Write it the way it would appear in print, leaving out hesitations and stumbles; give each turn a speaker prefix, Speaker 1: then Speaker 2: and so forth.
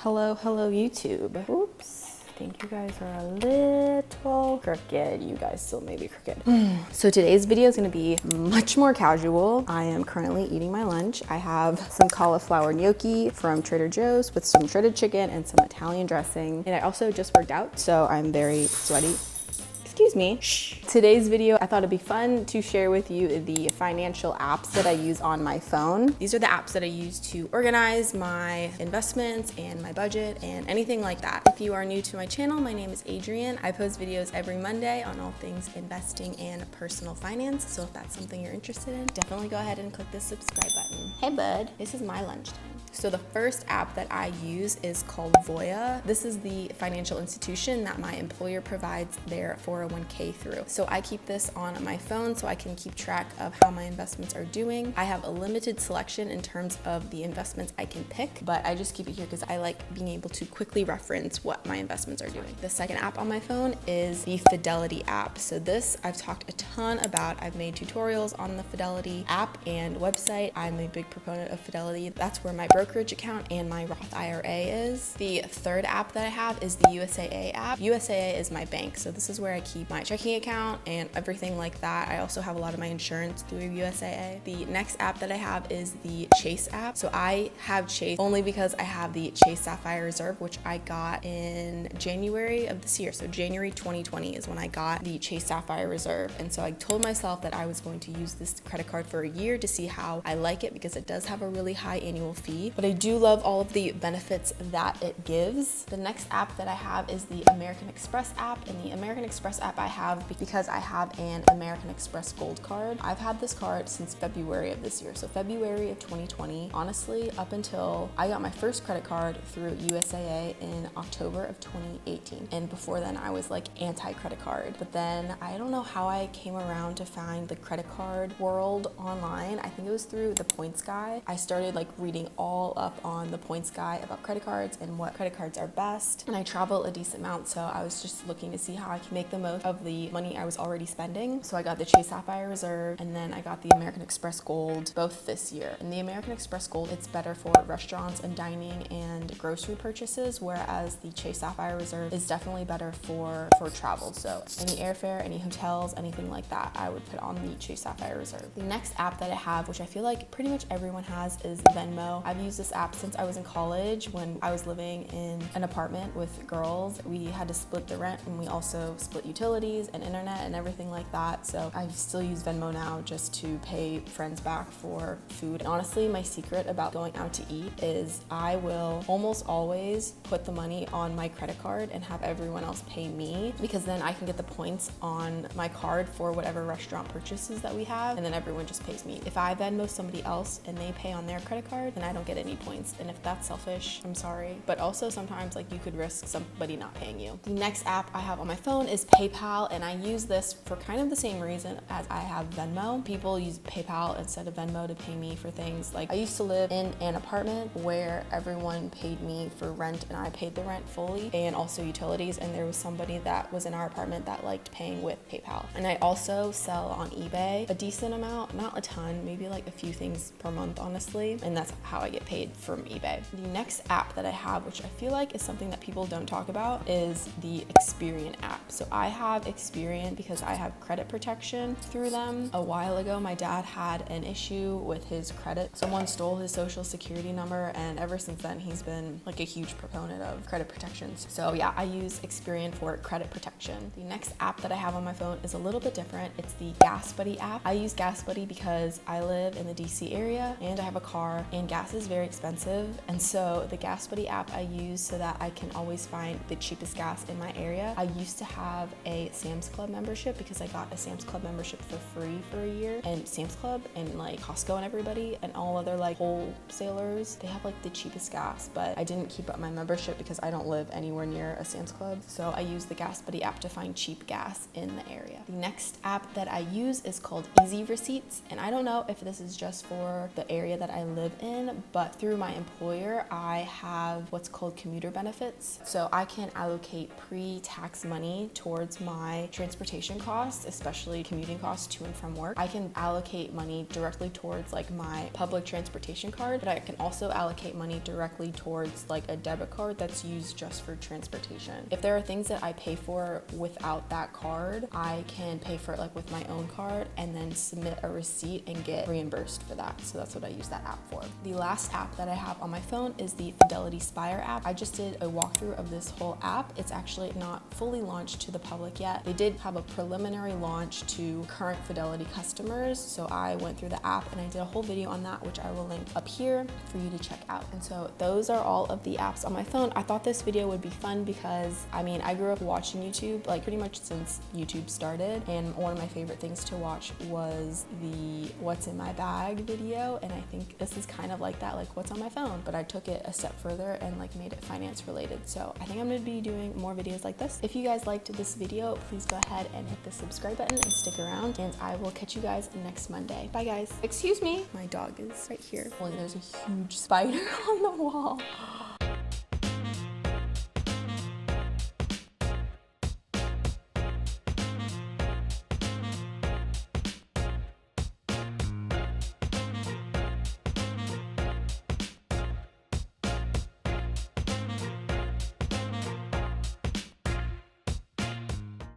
Speaker 1: Hello YouTube. Oops. I think you guys are a little crooked. You guys still may be crooked. So today's video is gonna be much more casual. I am currently eating my lunch. I have some cauliflower gnocchi from Trader Joe's with some shredded chicken and some Italian dressing. And I also just worked out, so I'm very sweaty. Excuse me. Shh. Today's video, I thought it'd be fun to share with you the financial apps that I use on my phone. These are the apps that I use to organize my investments and my budget and anything like that. If you are new to my channel, my name is Adrienne. I post videos every Monday on all things investing and personal finance. So if that's something you're interested in, definitely go ahead and click the subscribe button. Hey bud, this is my lunchtime. So the first app that I use is called Voya. This is the financial institution that my employer provides their 401k through. So I keep this on my phone so I can keep track of how my investments are doing. I have a limited selection in terms of the investments I can pick, but I just keep it here because I like being able to quickly reference what my investments are doing. The second app on my phone is the Fidelity app. So this I've talked a ton about. I've made tutorials on the Fidelity app and website. I'm a big proponent of Fidelity. That's where my brokerage account and my Roth IRA is. The third app that I have is the USAA app. USAA is my bank, so this is where I keep my checking account and everything like that. I also have a lot of my insurance through USAA. The next app that I have is the Chase app. So I have Chase only because I have the Chase Sapphire Reserve, which I got in January of this year. So January 2020 is when I got the Chase Sapphire Reserve. And so I told myself that I was going to use this credit card for a year to see how I like it because it does have a really high annual fee. But I do love all of the benefits that it gives. The next app that I have is the American Express app, and the American Express app I have because I have an American Express Gold card. I've had this card since February of this year, so February of 2020, honestly, up until I got my first credit card through USAA in October of 2018. And before then I was like anti-credit card, but then I don't know how I came around to find the credit card world online. I think it was through the Points Guy. I started like reading all up on the Points Guy about credit cards and what credit cards are best. And I travel a decent amount, so I was just looking to see how I can make the most of the money I was already spending. So I got the Chase Sapphire Reserve, and then I got the American Express Gold both this year. And the American Express Gold, it's better for restaurants and dining and grocery purchases, whereas the Chase Sapphire Reserve is definitely better for travel. So any airfare, any hotels, anything like that, I would put on the Chase Sapphire Reserve. The next app that I have, which I feel like pretty much everyone has, is Venmo. I've used this app since I was in college. When I was living in an apartment with girls, we had to split the rent, and we also split utilities and internet and everything like that. So I still use Venmo now just to pay friends back for food. And honestly, my secret about going out to eat is I will almost always put the money on my credit card and have everyone else pay me, because then I can get the points on my card for whatever restaurant purchases that we have, and then everyone just pays me. If I Venmo somebody else and they pay on their credit card, then I don't get any points. And if that's selfish, I'm sorry. But also sometimes like you could risk somebody not paying you. The next app I have on my phone is PayPal, and I use this for kind of the same reason as I have Venmo. People use PayPal instead of Venmo to pay me for things. Like I used to live in an apartment where everyone paid me for rent and I paid the rent fully and also utilities, and there was somebody that was in our apartment that liked paying with PayPal. And I also sell on eBay a decent amount, not a ton, maybe like a few things per month honestly, and that's how I get paid from eBay. The next app that I have, which I feel like is something that people don't talk about, is the Experian app. So I have Experian because I have credit protection through them. A while ago, my dad had an issue with his credit. Someone stole his social security number, and ever since then, he's been like a huge proponent of credit protections. So yeah, I use Experian for credit protection. The next app that I have on my phone is a little bit different. It's the Gas Buddy app. I use Gas Buddy because I live in the DC area and I have a car, and gas is very expensive. And so the Gas Buddy app I use so that I can always find the cheapest gas in my area. I used to have a Sam's Club membership because I got a Sam's Club membership for free for a year, and Sam's Club and like Costco and everybody and all other like wholesalers, they have like the cheapest gas, but I didn't keep up my membership because I don't live anywhere near a Sam's Club. So I use the Gas Buddy app to find cheap gas in the area. The next app that I use is called Easy Receipts, and I don't know if this is just for the area that I live in, but but through my employer, I have what's called commuter benefits. So I can allocate pre-tax money towards my transportation costs, especially commuting costs to and from work. I can allocate money directly towards like my public transportation card, but I can also allocate money directly towards like a debit card that's used just for transportation. If there are things that I pay for without that card, I can pay for it like with my own card and then submit a receipt and get reimbursed for that. So that's what I use that app for. The last app that I have on my phone is the Fidelity Spire app. I just did a walkthrough of this whole app. It's actually not fully launched to the public yet. They did have a preliminary launch to current Fidelity customers. So I went through the app and I did a whole video on that, which I will link up here for you to check out. And so those are all of the apps on my phone. I thought this video would be fun because I mean, I grew up watching YouTube like pretty much since YouTube started. And one of my favorite things to watch was the what's in my bag video. And I think this is kind of like that, like what's on my phone, but I took it a step further and like made it finance related. So I think I'm gonna be doing more videos like this. If you guys liked this video, please go ahead and hit the subscribe button and stick around, and I will catch you guys next Monday. Bye guys. Excuse me, my dog is right here. Well, there's a huge spider on the wall.